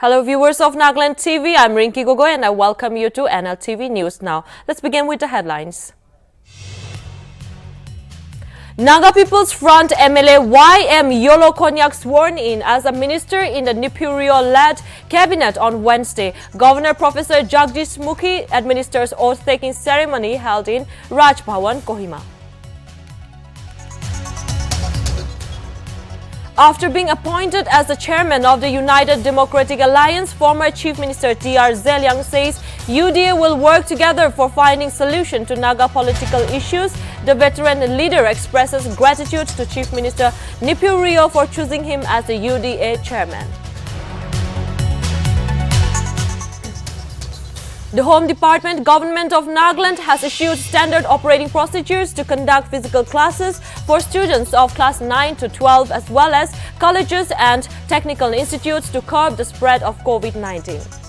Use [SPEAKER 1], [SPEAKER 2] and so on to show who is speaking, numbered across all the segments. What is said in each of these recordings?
[SPEAKER 1] Hello viewers of Nagaland TV, I'm Rinki Gogoi and I welcome you to Nltv News Now. Let's begin with the headlines. Naga People's Front MLA YM Yolo Konyak sworn in as a minister in the Nipuriyo-led cabinet on Wednesday. Governor Professor Jagdish Mukhi administers oath-taking ceremony held in Raj Bhawan, Kohima. After being appointed as the chairman of the United Democratic Alliance, former Chief Minister T.R. Zeliang says UDA will work together for finding solution to Naga political issues. The veteran leader expresses gratitude to Chief Minister Nipuriyo for choosing him as the UDA chairman. The Home Department Government of Nagaland has issued standard operating procedures to conduct physical classes for students of class 9 to 12 as well as colleges and technical institutes to curb the spread of COVID-19.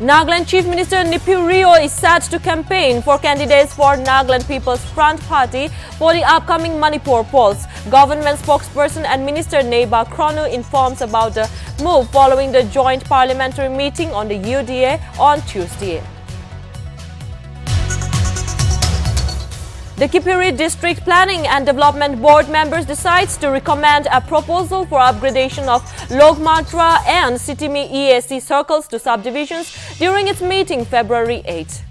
[SPEAKER 1] Nagaland Chief Minister Nipuriyo is set to campaign for candidates for Nagaland People's Front Party for the upcoming Manipur polls. Government spokesperson and Minister Neba Kronu informs about the move following the joint parliamentary meeting on the UDA on Tuesday. The Kiphire District Planning and Development Board members decides to recommend a proposal for upgradation of Logmatra and Sitimi EAC circles to subdivisions during its meeting February 8.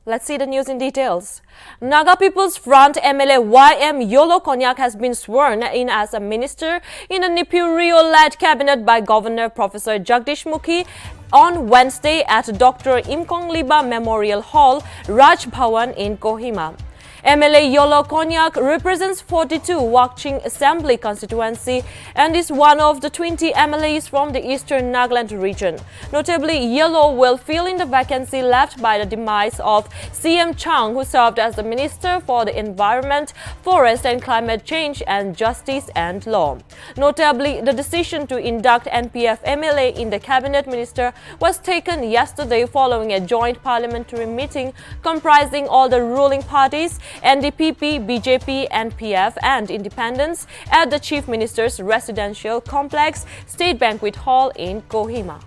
[SPEAKER 1] Let's see the news in details. Naga People's Front MLA YM Yolo Konyak has been sworn in as a minister in a Nipuriyo-led cabinet by Governor Professor Jagdish Mukhi on Wednesday at Dr. Imkong Liba Memorial Hall, Raj Bhawan in Kohima. MLA Yolo Konyak represents 42 Wakching Assembly constituency and is one of the 20 MLAs from the Eastern Nagaland region. Notably, Yolo will fill in the vacancy left by the demise of CM Chang, who served as the Minister for the Environment, Forest and Climate Change and Justice and Law. Notably, the decision to induct NPF MLA in the Cabinet Minister was taken yesterday following a joint parliamentary meeting comprising all the ruling parties, NDPP, BJP, NPF and Independents at the Chief Minister's residential complex, State Banquet Hall in Kohima.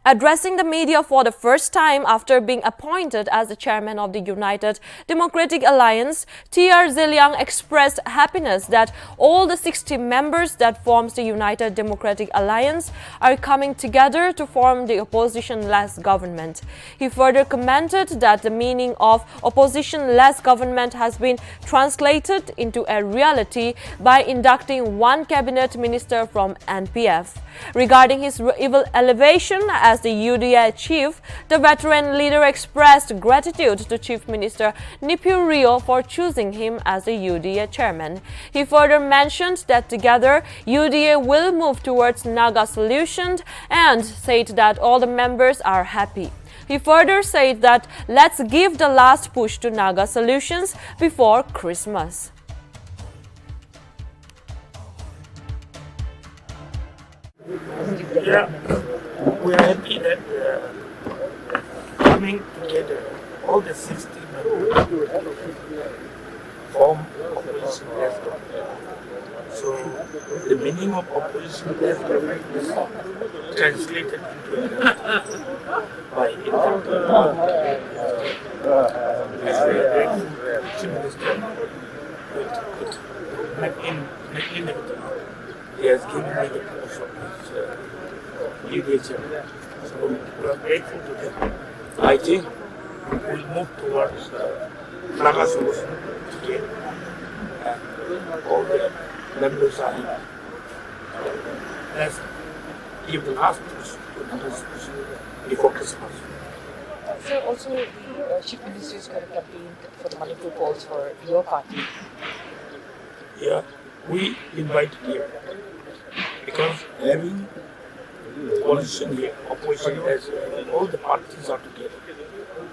[SPEAKER 1] Addressing the media for the first time after being appointed as the chairman of the United Democratic Alliance, T.R. Zeliang expressed happiness that all the 60 members that forms the United Democratic Alliance are coming together to form the opposition-less government. He further commented that the meaning of opposition-less government has been translated into a reality by inducting one cabinet minister from NPF. Regarding his elevation as the UDA chief, the veteran leader expressed gratitude to Chief Minister Nipuriyo for choosing him as the UDA chairman. He further mentioned that together UDA will move towards Naga solutions and said that all the members are happy. He further said that let's give the last push to Naga solutions before Christmas.
[SPEAKER 2] Yeah, we are happy that coming together, all the 60 members form opposition-less government. So the meaning of opposition-less government is translated into by inducting as Chief Minister with Meghalaya. He has given me the post of his UDA chairman. So we are grateful to them. I think we'll move towards Naga solution today. And all the members are happy. Let's give the last push to Naga solution before Christmas.
[SPEAKER 3] So also the Chief Minister is going to campaign for the Manipur polls for your party.
[SPEAKER 2] Yeah, we invited him because having coalition here, opposition as all the parties are together.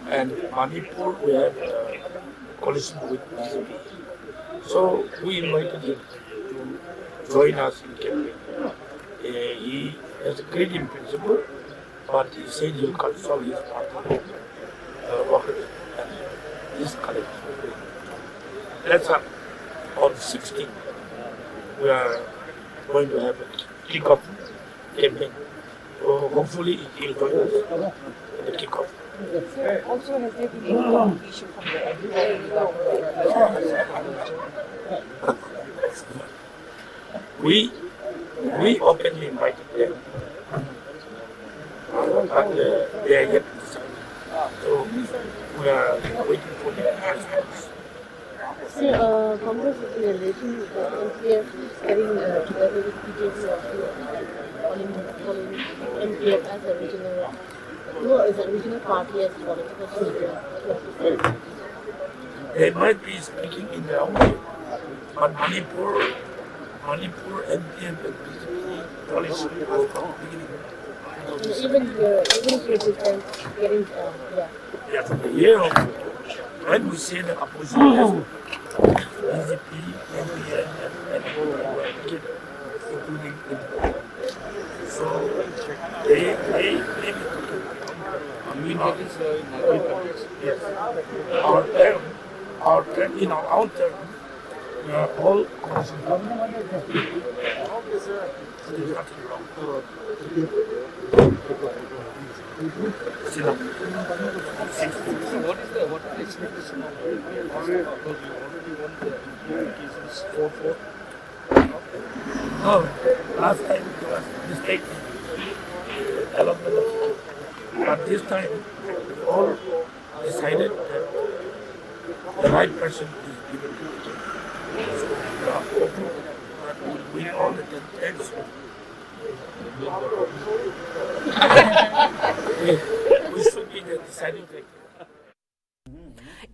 [SPEAKER 2] And Manipur we have coalition with BJP. So we invited him to join us in campaign. He has a great in principle, but he said he'll consult his party workers and his colleagues. That's up on 16th. We are going to have a kick-off campaign. So hopefully he'll join us in the kick-off.
[SPEAKER 3] Sir, also has there been any communication from the NltV government?
[SPEAKER 2] We openly invited them, but they are yet to decide. So we are waiting for their response.
[SPEAKER 4] Sir, Congress has been alleging that NTF is getting together with BJP calling NTF as a regional party as political leader.
[SPEAKER 2] They might be speaking in their own way, but Manipur, NTF and BJP coalition was from the beginning.
[SPEAKER 4] Even if you're getting,
[SPEAKER 2] Yeah, from the year of when we say the opposition has BJP, NTF, and including so they we know this yes. Our term, in our own term, we are all coalition. There's nothing wrong.
[SPEAKER 5] What is the expectation of the because you already won the cases 4-4?
[SPEAKER 2] No, last time it was mistake allotment of ticket. But this time we all decided that the right person is given to the ticket. So we are hoping that we will win all the 10 heads. We should be the deciding factor.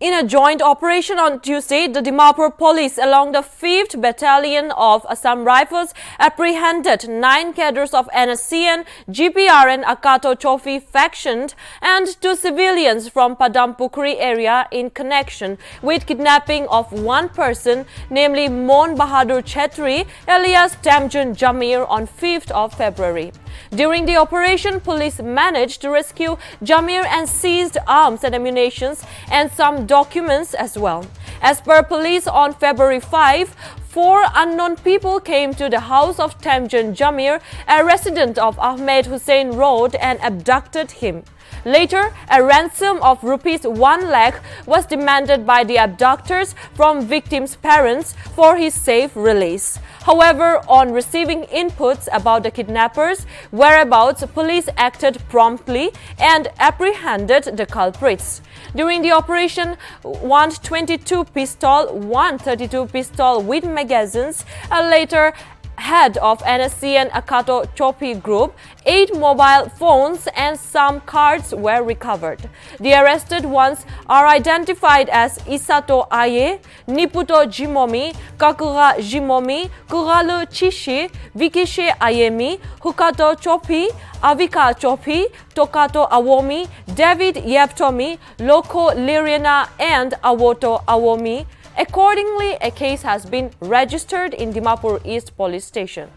[SPEAKER 1] In a joint operation on Tuesday, the Dimapur police along the 5th Battalion of Assam Rifles apprehended 9 cadres of NSCN, GPR and Akato Chofi faction and 2 civilians from Padampukri area in connection with kidnapping of one person, namely Mon Bahadur Chetri alias Tamjun Jamir on 5th of February. During the operation, police managed to rescue Jamir and seized arms and ammunition and some documents as well. As per police, on February 5, 4 unknown people came to the house of Tamjun Jamir, a resident of Ahmed Hussein Road, and abducted him. Later, a ransom of rupees 1 lakh was demanded by the abductors from victims' parents for his safe release. However, on receiving inputs about the kidnappers' whereabouts, police acted promptly and apprehended the culprits. During the operation, 122 pistol, 132 pistol with magazines, later head of NSCN Akato Chopi group, 8 mobile phones and some cards were recovered. The arrested ones are identified as Isato Aye, Niputo Jimomi, Kakura Jimomi, Kuralu Chishi, Vikishe Ayemi, Hukato Chopi, Avika Chopi, Tokato Awomi, David Yeptomi, Loko Liriana and Awoto Awomi. Accordingly, a case has been registered in Dimapur East Police Station.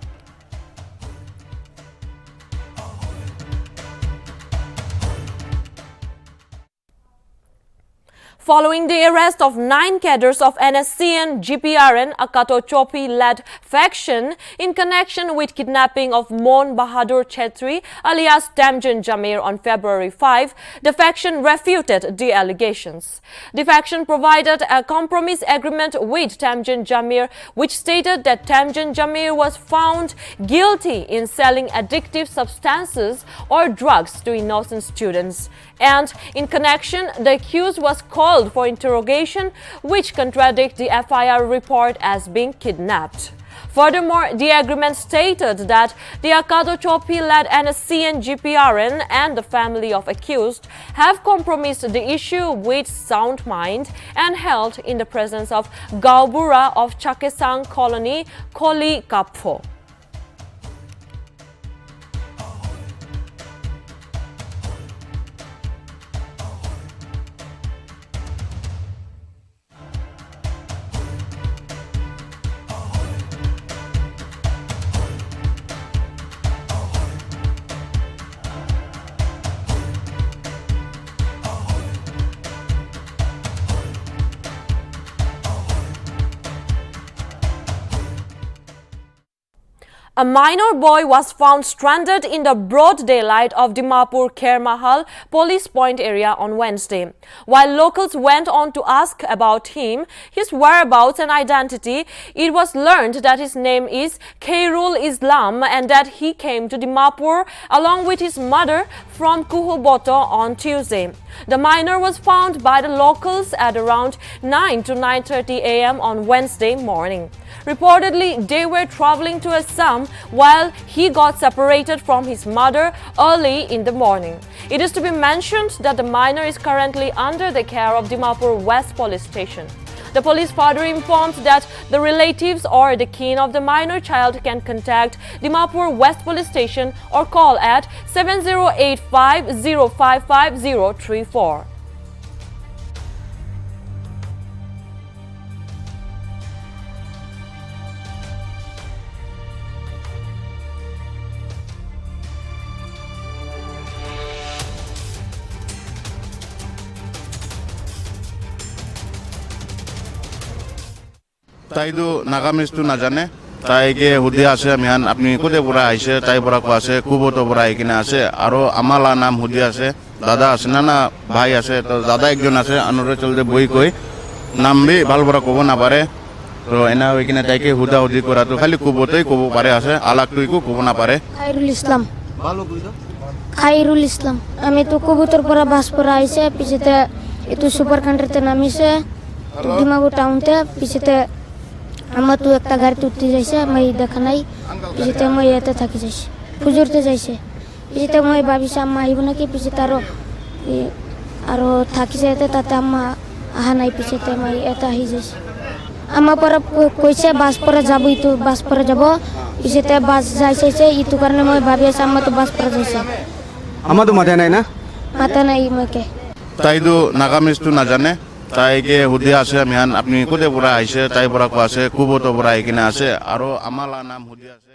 [SPEAKER 1] Following the arrest of 9 cadres of NSCN, GPRN, Akato Chopi-led faction in connection with kidnapping of Mon Bahadur Chetri alias Tamjun Jamir on February 5, the faction refuted the allegations. The faction provided a compromise agreement with Tamjun Jamir, which stated that Tamjun Jamir was found guilty in selling addictive substances or drugs to innocent students. And in connection, the accused was called for interrogation, which contradicts the FIR report as being kidnapped. Furthermore, the agreement stated that the Akado Chopi-led NSC and GPRN and the family of accused have compromised the issue with sound mind and held in the presence of Gaubura of Chakesang Colony, Koli Kapho. A minor boy was found stranded in the broad daylight of Dimapur Khermahal police point area on Wednesday. While locals went on to ask about him, his whereabouts and identity, it was learned that his name is Khairul Islam and that he came to Dimapur along with his mother from Kuhuboto on Tuesday. The minor was found by the locals at around 9 to 9:30 a.m. on Wednesday morning. Reportedly, they were traveling to Assam while he got separated from his mother early in the morning. It is to be mentioned that the minor is currently under the care of Dimapur West Police Station. The police further informed that the relatives or the kin of the minor child can contact Dimapur West Police Station or call at 7085 055 034.
[SPEAKER 6] তাইতো নাগামিজটো নাজানে তাইকে সুধি আছে মিহান আপুনি কোতে পৰা আহিছে তাই পৰা কোৱা আছে কুবতো পৰা আহি কিনে আছে আৰু আমালা নাম সুধি আছে দাদা আছে না ভাই আছে তো দাদা একজন আছে অৰুণাচলতে বহি কৈ নাম বি ভাল পৰা ক'ব নাপাৰে তো এনা হৈ কিনে তাইকে সুধা সুধি কৰাটো খালি কুবতই ক'ব পাৰে আছে আলাকটো একো ক'ব নাপাৰে
[SPEAKER 7] খাইৰুল ইছলাম খাইৰুল ইছলাম আমি তো কুবতৰ পৰা বাস পৰা আহিছে পিছতে এটো সুপাৰ কান্ট্রিতে নামিছে ডিমাগু টাউনতে পিছতে আমার তো একটা গাড়িতে উঠতে যাইছে আমি দেখা নাই পিছতে আমি এতে থাকি যাইছে হুজুরতে যাইছে পিছতে আমি ভাবিছে আম্মা আইব নাকি পিছতে আরো থাকি যাইতে তাতে আম্মা আহা নাই পিছতে আমি এতে আহি যাইছে আম্মা পরে কইছে বাস পরে যাবো তো বাস পরে যাব পিছতে বাস যাইছে ইতো কারণে আমি ভাবি আছে আম্মা তো বাস পরে যাইছে
[SPEAKER 8] আম্মা তো মাথা নাই না
[SPEAKER 7] মাথা নাই আমাকে
[SPEAKER 6] তাইতো নাগামিজটো নাজানে তাইকে সুধি আছে মিহান আপুনি কোতে পৰা আহিছে তাই পৰা কোৱা আছে কুবতো পৰা আহি কিনে আছে আৰু আমালা নাম সুধি আছে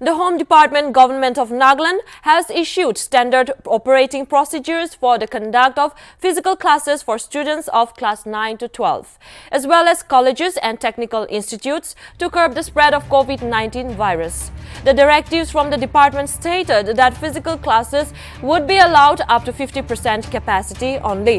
[SPEAKER 1] The Home Department Government of Nagaland has issued standard operating procedures for the conduct of physical classes for students of class 9 to 12, as well as colleges and technical institutes to curb the spread of COVID-19 virus. The directives from the department stated that physical classes would be allowed up to 50% capacity only,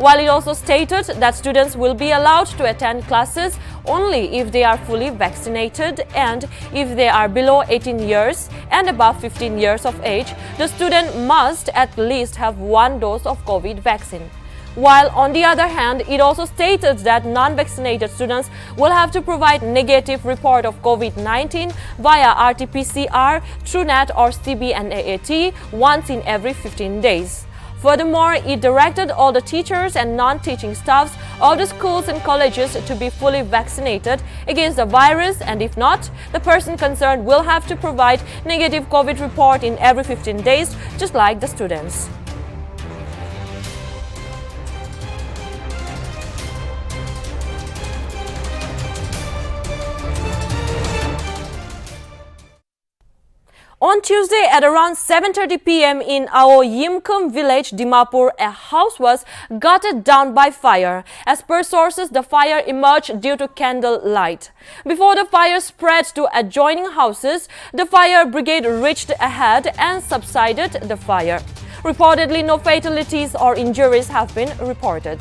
[SPEAKER 1] while it also stated that students will be allowed to attend classes only if they are fully vaccinated and if they are below 18 years and above 15 years of age, the student must at least have one dose of COVID vaccine. While on the other hand, it also stated that non-vaccinated students will have to provide negative report of COVID-19 via RT-PCR, TrueNet or CBNAAT once in every 15 days. Furthermore, it directed all the teachers and non-teaching staffs of the schools and colleges to be fully vaccinated against the virus, and if not, the person concerned will have to provide negative COVID report in every 15 days, just like the students. On Tuesday at around 7:30 p.m. in Ao Yimkum village, Dimapur, a house was gutted down by fire. As per sources, the fire emerged due to candle light. Before the fire spread to adjoining houses, the fire brigade reached ahead and subsided the fire. Reportedly, no fatalities or injuries have been reported.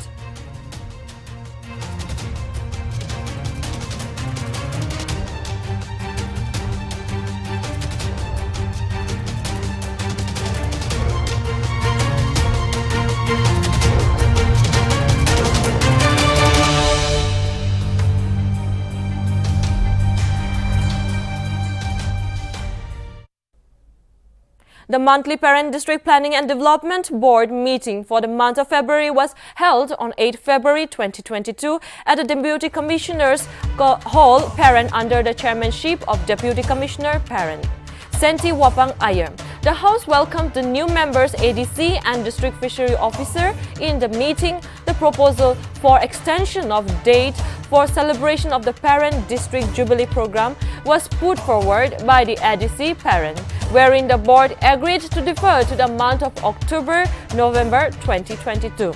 [SPEAKER 1] The monthly Parent District Planning and Development Board meeting for the month of February was held on 8 February 2022 at the Deputy Commissioner's Hall, Parent, under the chairmanship of Deputy Commissioner Parent Senti Wapang Ayer. The House welcomed the new members ADC and District Fishery Officer. In the meeting, the proposal for extension of date for celebration of the Parent District Jubilee Program was put forward by the ADC Parent, wherein the board agreed to defer to the month of October-November 2022.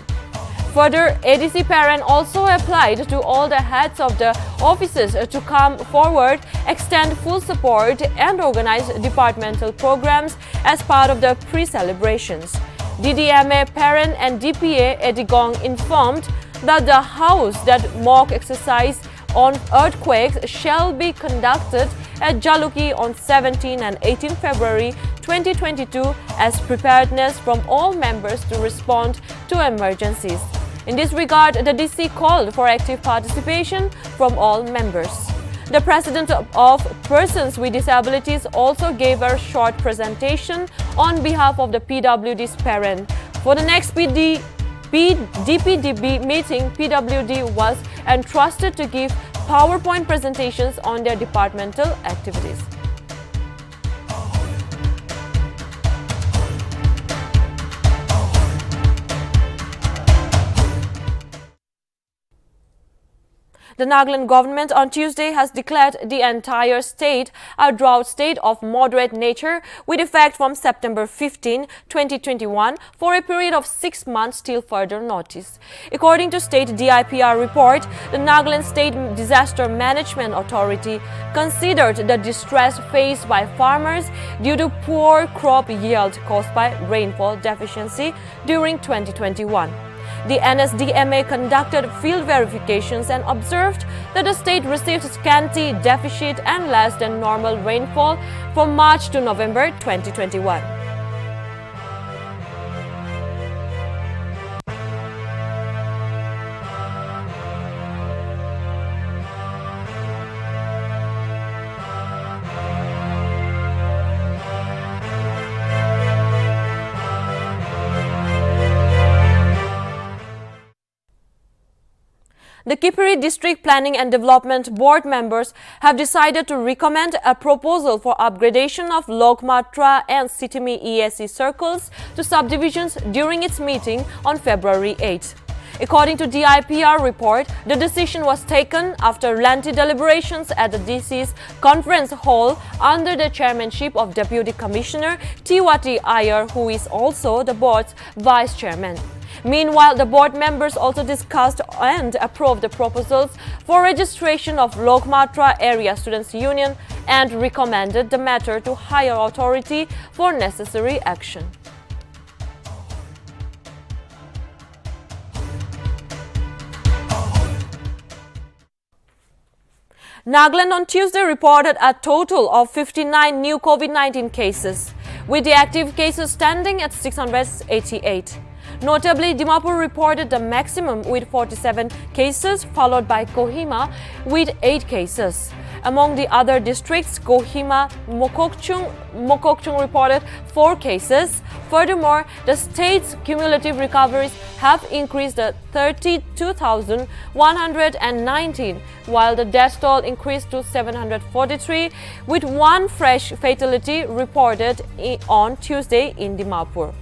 [SPEAKER 1] Further, ADC Parent also applied to all the heads of the offices to come forward, extend full support and organize departmental programs as part of the pre-celebrations. DDMA Parent and DPA Edigong informed that the House that mock exercise on earthquakes shall be conducted at Jaluki on 17 and 18 February 2022 as preparedness from all members to respond to emergencies. In this regard, the DC called for active participation from all members. The President of Persons with Disabilities also gave a short presentation on behalf of the PWD's Parent. For the next DPDB meeting, PWD was entrusted to give PowerPoint presentations on their departmental activities. The Nagaland government on Tuesday has declared the entire state a drought state of moderate nature with effect from September 15, 2021 for a period of 6 months till further notice. According to state DIPR report, the Nagaland State Disaster Management Authority considered the distress faced by farmers due to poor crop yield caused by rainfall deficiency during 2021. The NSDMA conducted field verifications and observed that the state received scanty, deficit and less than normal rainfall from March to November 2021. The Kiphire District Planning and Development Board members have decided to recommend a proposal for upgradation of Lokmatra and Sitimi ESC circles to subdivisions during its meeting on February 8. According to DIPR report, the decision was taken after lengthy deliberations at the DC's conference hall under the chairmanship of Deputy Commissioner Tiwati Ayer, who is also the board's vice chairman. Meanwhile, the board members also discussed and approved the proposals for registration of Lokmatra Area Students' Union and recommended the matter to higher authority for necessary action. Nagaland on Tuesday reported a total of 59 new COVID-19 cases, with the active cases standing at 688. Notably, Dimapur reported the maximum with 47 cases, followed by Kohima with 8 cases. Among the other districts, Kohima, Mokokchung reported 4 cases. Furthermore, the state's cumulative recoveries have increased to 32,119, while the death toll increased to 743, with 1 fresh fatality reported on Tuesday in Dimapur.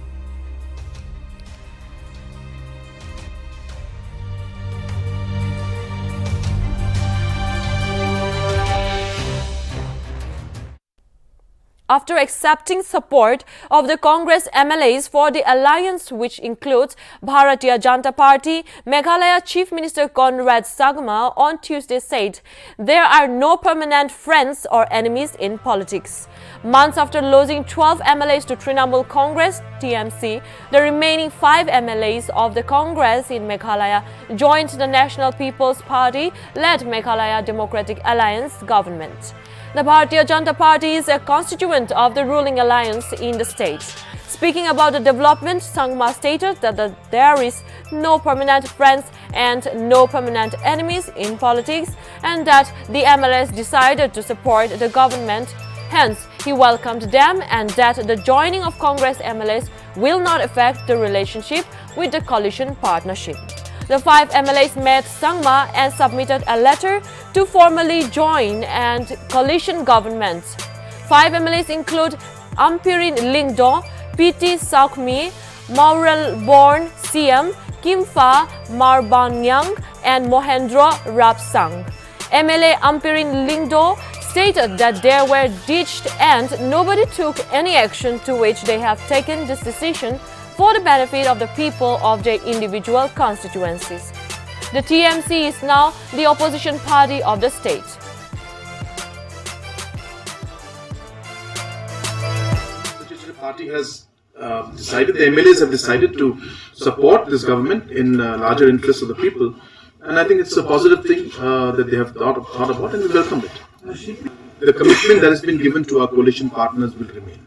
[SPEAKER 1] After accepting support of the Congress MLAs for the alliance, which includes Bharatiya Janata Party, Meghalaya Chief Minister Conrad Sangma on Tuesday said, "There are no permanent friends or enemies in politics." Months after losing 12 MLAs to Trinamool Congress (TMC), the remaining 5 MLAs of the Congress in Meghalaya joined the National People's Party-led Meghalaya Democratic Alliance government. The Bharatiya Janata Party is a constituent of the ruling alliance in the state. Speaking about the development, Sangma stated that there is no permanent friends and no permanent enemies in politics, and that the MLS decided to support the government. Hence, He welcomed them and that the joining of Congress MLAs will not affect the relationship with the coalition partnership. The 5 MLAs met Sangma and submitted a letter to formally join and coalition government. 5 MLAs include Ampirin Lingdo, Piti Saukmi, Maurel-born CM, Kiphire Marbanyang, and Mohendra Rapsang. MLA Ampirin Lingdo stated that they were ditched and nobody took any action, to which they have taken this decision for the benefit of the people of their individual constituencies. The TMC is now the opposition party of the state.
[SPEAKER 9] The party has decided, the MLAs have decided to support this government in larger interests of the people, and I think it's a positive thing that they have thought about, and we welcome it. The commitment that has been given to our coalition partners will remain.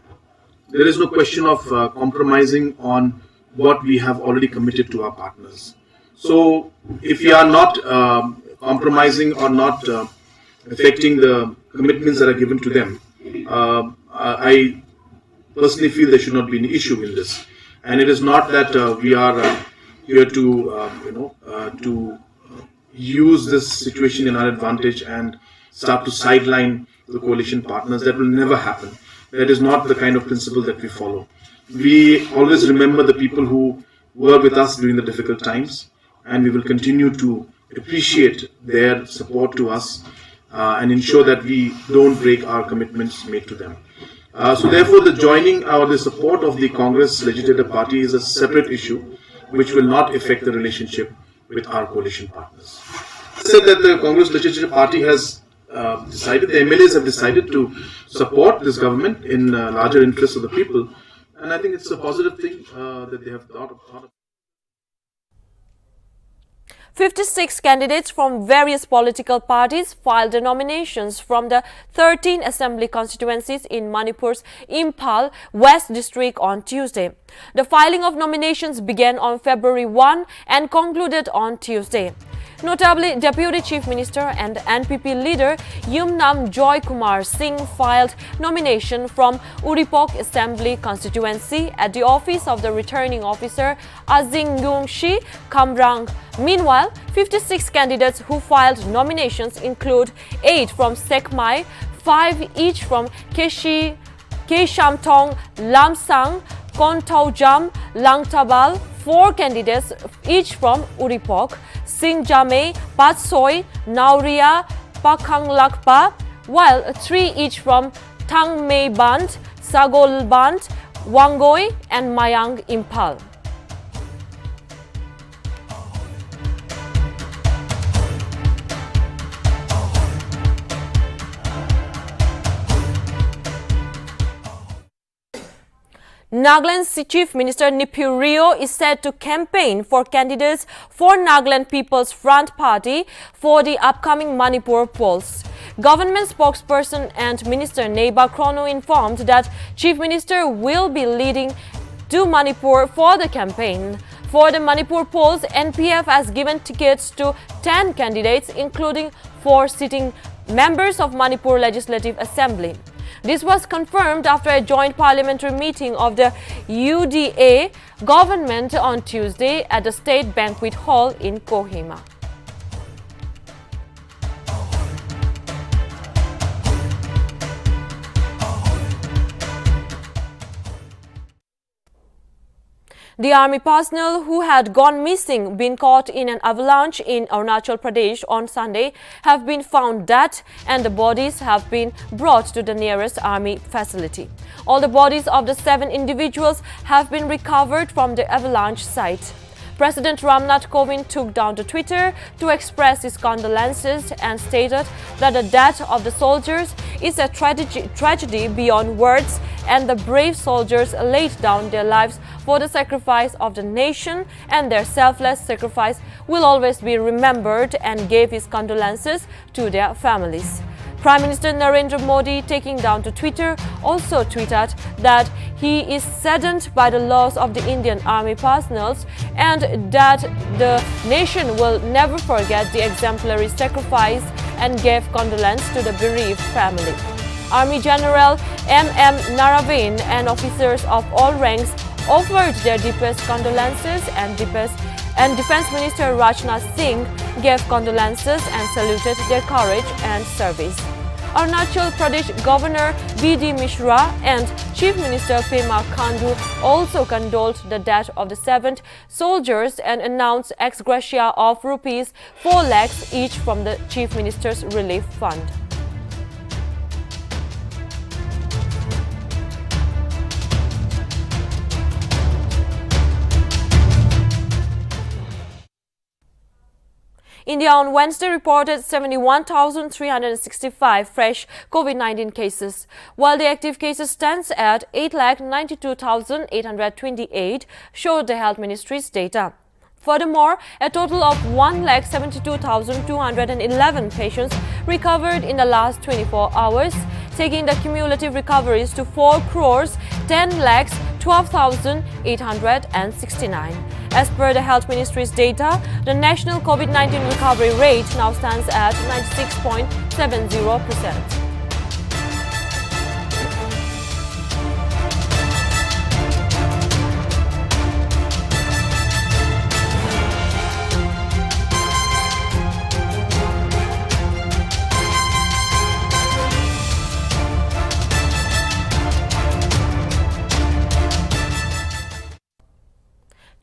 [SPEAKER 9] There is no question of compromising on what we have already committed to our partners. So if we are not compromising or not affecting the commitments that are given to them, I personally feel there should not be an issue in this. And it is not that we are here to use this situation in our advantage and start to sideline the coalition partners. That will never happen. That is not the kind of principle that we follow. We always remember the people who were with us during the difficult times, and we will continue to appreciate their support to us and ensure that we don't break our commitments made to them. So therefore, the joining or the support of the Congress Legislative Party is a separate issue which will not affect the relationship with our coalition partners. I said that the Congress Legislative Party has decided, the MLAs have decided to support this government in larger interests of the people, and I think it's a positive thing that they have thought of.
[SPEAKER 1] 56 candidates from various political parties filed their nominations from the 13 assembly constituencies in Manipur's Imphal West District on Tuesday. The filing of nominations began on February 1 and concluded on Tuesday. Notably, Deputy Chief Minister and NPP leader Yumnam Joy Kumar Singh filed nomination from Uripok Assembly constituency at the office of the returning officer Azingungshi Kamrang. Meanwhile, 56 candidates who filed nominations include 8 from Sekmai, 5 each from Keshamtong, Lamsang, Kontaujam, Langtabal, 4 candidates each from Uripok, Singjame, Patsoi, Nauria, Pakhanglakpa, while 3 each from Tangmeiband, Sagolband, Wangoi and Mayang Imphal. Nagaland's Chief Minister Kiphire is said to campaign for candidates for Nagaland People's Front Party for the upcoming Manipur polls. Government spokesperson and Minister Neba Krono informed that Chief Minister will be leading to Manipur for the campaign. For the Manipur polls, NPF has given tickets to 10 candidates, including 4 sitting members of Manipur Legislative Assembly. This was confirmed after a joint parliamentary meeting of the UDA government on Tuesday at the State Banquet Hall in Kohima. The army personnel who had gone missing, been caught in an avalanche in Arunachal Pradesh on Sunday, have been found dead and the bodies have been brought to the nearest army facility. All the bodies of the 7 individuals have been recovered from the avalanche site. President Ramnath Kovind took down to Twitter to express his condolences and stated that the death of the soldiers is a tragedy beyond words, and the brave soldiers laid down their lives for the sacrifice of the nation, and their selfless sacrifice will always be remembered, and gave his condolences to their families. Prime Minister Narendra Modi, taking down to Twitter, also tweeted that he is saddened by the loss of the Indian Army personnel and that the nation will never forget the exemplary sacrifice, and gave condolence to the bereaved family. Army General M.M. Naravane and officers of all ranks offered their deepest condolences, and Defence Minister Rajnath Singh gave condolences and saluted their courage and service. Arunachal Pradesh Governor B.D. Mishra and Chief Minister Pema Khandu also condoled the death of the 7th soldiers and announced ex gratia of rupees 4 lakhs each from the Chief Minister's Relief Fund. India on Wednesday reported 71,365 fresh COVID-19 cases, while the active cases stands at 8,92,828, showed the Health Ministry's data. Furthermore, a total of 1,72,211 patients recovered in the last 24 hours, taking the cumulative recoveries to 4,10,12,869. As per the Health Ministry's data, the national COVID-19 recovery rate now stands at 96.70%.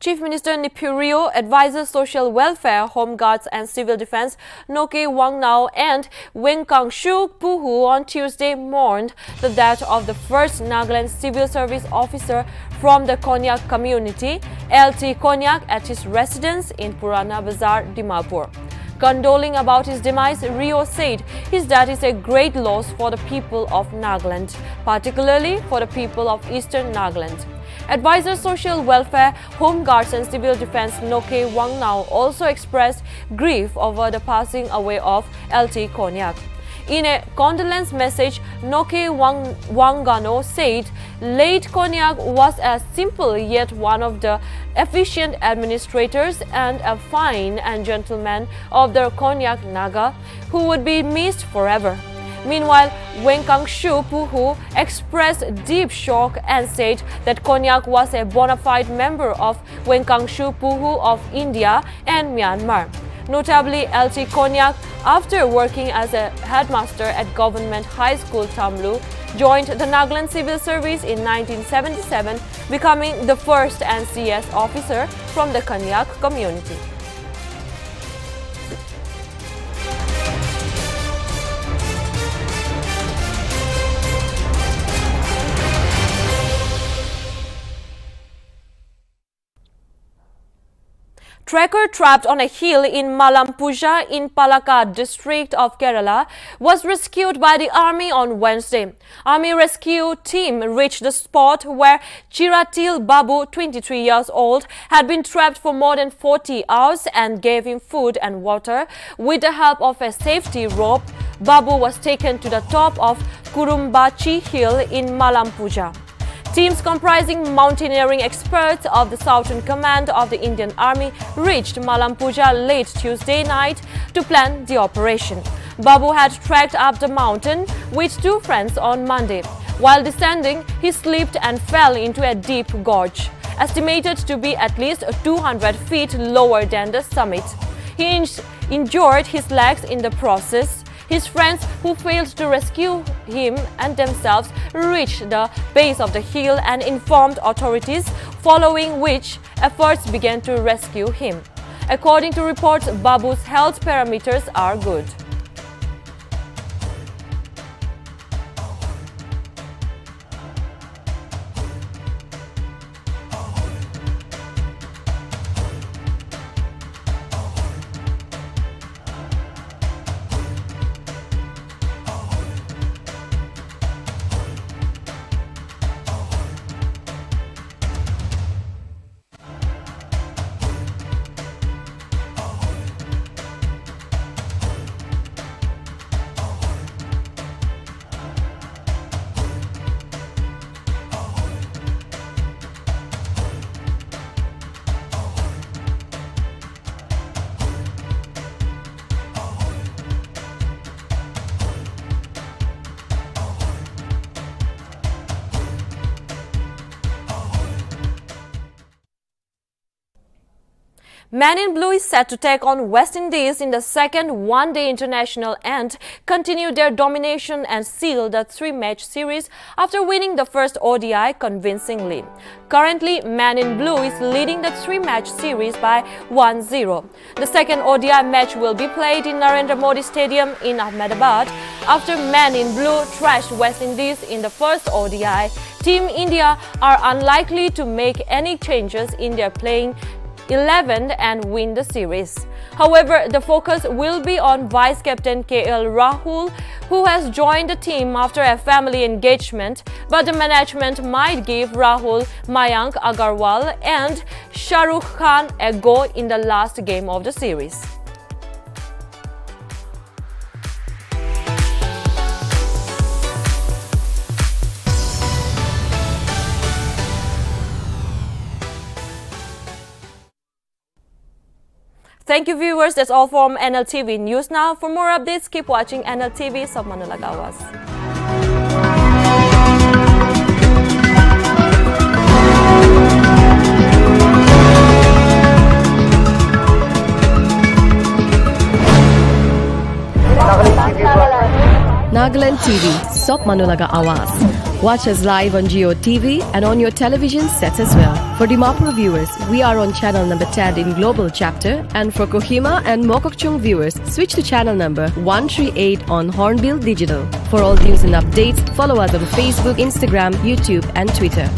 [SPEAKER 1] Chief Minister Nipureo, Advisor Social Welfare, Home Guards and Civil Defence Noke Wangnao and Wengkangshu Puhu on Tuesday mourned the death of the first Nagaland civil service officer from the Konyak community, LT Konyak, at his residence in Purana Bazar, Dimapur. Condoling about his demise, Rio said his death is a great loss for the people of Nagaland, particularly for the people of Eastern Nagaland. Advisor Social Welfare, Home Guards and Civil Defence Noke Wangnao also expressed grief over the passing away of LT Konyak. In a condolence message, Noke Wangano said late Konyak was a simple yet one of the efficient administrators and a fine and gentleman of the Konyak Naga who would be missed forever. Meanwhile, Wengkangshu Puhu expressed deep shock and said that Konyak was a bona fide member of Wengkangshu Puhu of India and Myanmar. Notably, LT Konyak, after working as a headmaster at Government High School Tamlu, joined the Nagaland Civil Service in 1977, becoming the first NCS officer from the Konyak community. Tracker trapped on a hill in Malampuja in Palakkad district of Kerala was rescued by the army on Wednesday. Army rescue team reached the spot where Chiratil Babu, 23 years old, had been trapped for more than 40 hours and gave him food and water. With the help of a safety rope, Babu was taken to the top of Kurumbachi Hill in Malampuja. Teams comprising mountaineering experts of the Southern Command of the Indian Army reached Malampuja late Tuesday night to plan the operation. Babu had trekked up the mountain with 2 friends on Monday. While descending, he slipped and fell into a deep gorge, estimated to be at least 200 feet lower than the summit. He injured his legs in the process. His friends, who failed to rescue him and themselves, reached the base of the hill and informed authorities, following which efforts began to rescue him. According to reports, Babu's health parameters are good. Man in Blue is set to take on West Indies in the second one-day international and continue their domination and seal the three-match series after winning the first ODI convincingly. Currently, Man in Blue is leading the three-match series by 1-0. The second ODI match will be played in Narendra Modi Stadium in Ahmedabad. After Man in Blue thrashed West Indies in the first ODI, Team India are unlikely to make any changes in their playing 11 and win the series. However, the focus will be on Vice-Captain KL Rahul, who has joined the team after a family engagement, but the management might give Rahul, Mayank Agarwal and Shah Rukh Khan a go in the last game of the series. Thank you, viewers. That's all from Nltv News Now. For more updates, keep watching Nltv. Sab manu laga awaaz.
[SPEAKER 10] Nagaland TV, Sab manu laga awaaz. Watch us live on Jio TV and on your television sets as well. For Dimapur viewers, we are on channel number 10 in Global Chapter, and for Kohima and Mokokchung viewers, switch to channel number 138 on Hornbill Digital. For all news and updates, follow us on Facebook, Instagram, YouTube and Twitter.